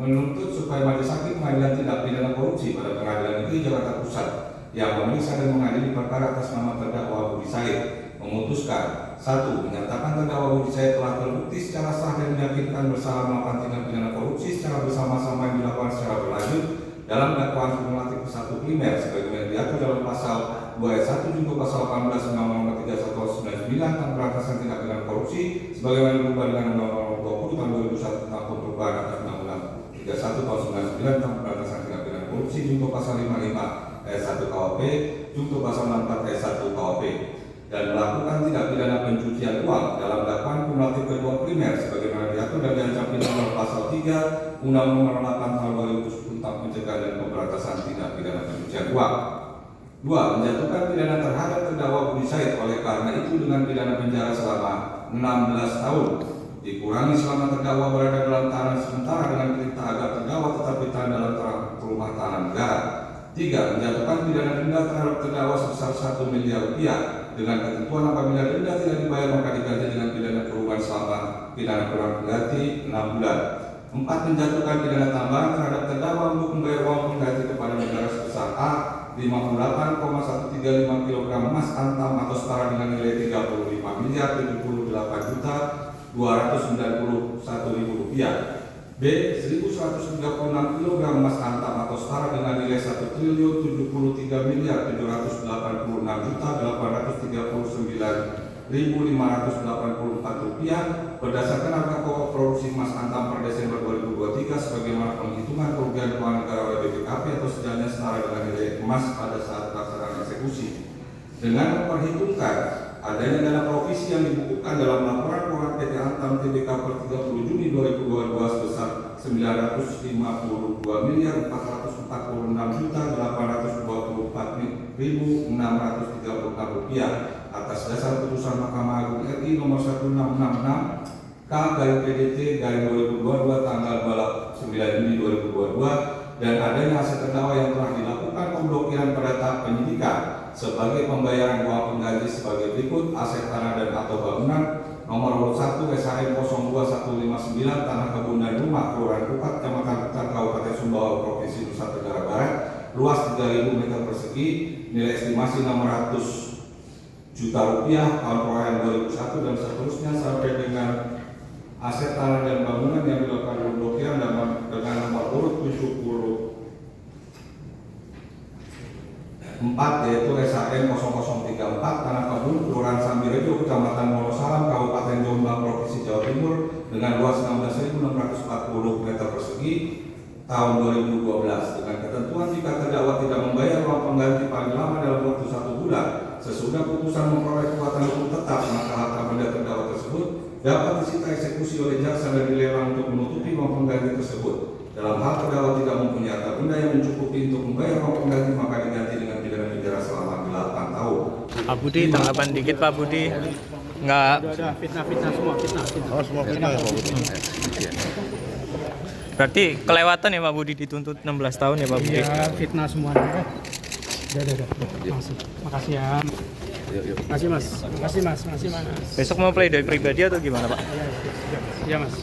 menuntut supaya Majelis Hakim Pengadilan Tindak Pidana Korupsi pada Pengadilan Negeri Jakarta Pusat yang memeriksa dan mengadili perkara atas nama terdakwa Budi Said memutuskan: 1. Menyatakan terdakwa Budi Said telah terbukti secara sah dan meyakinkan bersalah melakukan tindak pidana korupsi secara bersama-sama yang dilakukan secara berlanjut dalam dakwaan kumulatif 1 primer sebagaimana diatur dalam pasal 2 ayat 1 junto pasal 18 Undang-Undang Nomor 31 Tahun 99 tentang pemberantasan tindak pidana korupsi sebagaimana diubah dengan Undang-Undang Nomor 20 Tahun 2001 tentang perubahan atas Undang-Undang 31 Tahun 99 tentang pemberantasan tindak pidana korupsi junto pasal 55 ayat 1 KUHP junto pasal 64 ayat 1 KUHP dan melakukan tindak pidana pencucian uang dalam dakwaan kumulatif kedua primer sebagaimana diatur dan diancam pidana dalam pasal 3 Undang-Undang Nomor 8 Tahun 2010 tentang pencegahan dan pemberantasan tindak pidana pencucian uang. 2. Menjatuhkan pidana terhadap terdakwa Budi Said oleh karena itu dengan pidana penjara selama 16 tahun dikurangi selama terdakwa berada dalam tahanan sementara dengan perintah agar terdakwa tetap ditahan dalam rumah tahanan negara. 3. Menjatuhkan pidana denda terhadap terdakwa sebesar 1 miliar rupiah dengan ketentuan apabila denda tidak dibayar maka diganti dengan pidana kurungan selama pidana kurungan pengganti 6 bulan. 4. Menjatuhkan pidana tambahan terhadap terdakwa untuk membayar uang pengganti kepada negara sebesar A 58,135 kg emas antam atau setara dengan nilai 35 miliar 78 juta 291.000 rupiah. B. 1.136 kg emas antam atau setara dengan nilai 1 triliun 73 miliar 786 juta 839.584 rupiah berdasarkan harga pokok produksi emas antam per Desember 2023 sebagaimana penghitungan kerugian keuangan negara oleh BPKP atau sejalannya setara dengan nilai emas pada saat pelaksanaan eksekusi. Dengan memperhitungkan adanya dana provisi yang dibukukan dalam laporan keuangan PT Antam Tbk per 30 Juni 2022 sebesar 952 miliar 446 juta 824.636 rupiah atas dasar putusan Mahkamah Agung RI nomor 1666 K/PDT/2022 tanggal 9 Juni 2022 dan adanya aset terdakwa yang telah dilakukan pemblokiran pada tahap penyidikan sebagai pembayaran uang pengganti sebagai berikut: aset tanah dan atau bangunan nomor 1 SHM 02159 tanah kebun dan rumah Kelurahan Kupat Kecamatan Kutat Kabupaten Sumbawa Provinsi Nusa Tenggara Barat luas 3.000 meter persegi nilai estimasi 600 juta rupiah tahun perolehan 2001 dan seterusnya sampai dengan aset tanah dan bangunan yang dilakukan pemblokiran dengan nomor urut 74 yaitu SHM 0034 tanah kebun Kelurahan Sambirejo Kecamatan Wonosalam Kabupaten Jombang Provinsi Jawa Timur dengan luas 16.640 meter persegi tahun 2012 dengan ketentuan jika terdakwa tidak membayar uang pengganti paling lama dalam waktu 1 bulan sesudah putusan memperoleh kekuatan hukum tetap maka harta benda terdakwa tersebut dapat disita eksekusi oleh jaksa dan dilelang untuk menutupi uang pengganti tersebut. Dalam hal terdakwa tidak mempunyai harta benda yang mencukupi untuk membayar uang pengganti maka diganti dengan pidana penjara selama 8 tahun. Pak Budi, tanggapan dikit Pak Budi. Enggak. Fitnah semua, fitnah. Oh, semua fitnah ya Pak Budi. Berarti kelewatan ya Pak Budi dituntut 16 tahun ya Pak Budi? Iya, fitnah semuanya. Udah. Makasih ya. Yuk. Makasih Mas. Makasih Mas. Besok mau play dari pribadi atau gimana Pak? Iya Mas. Ya.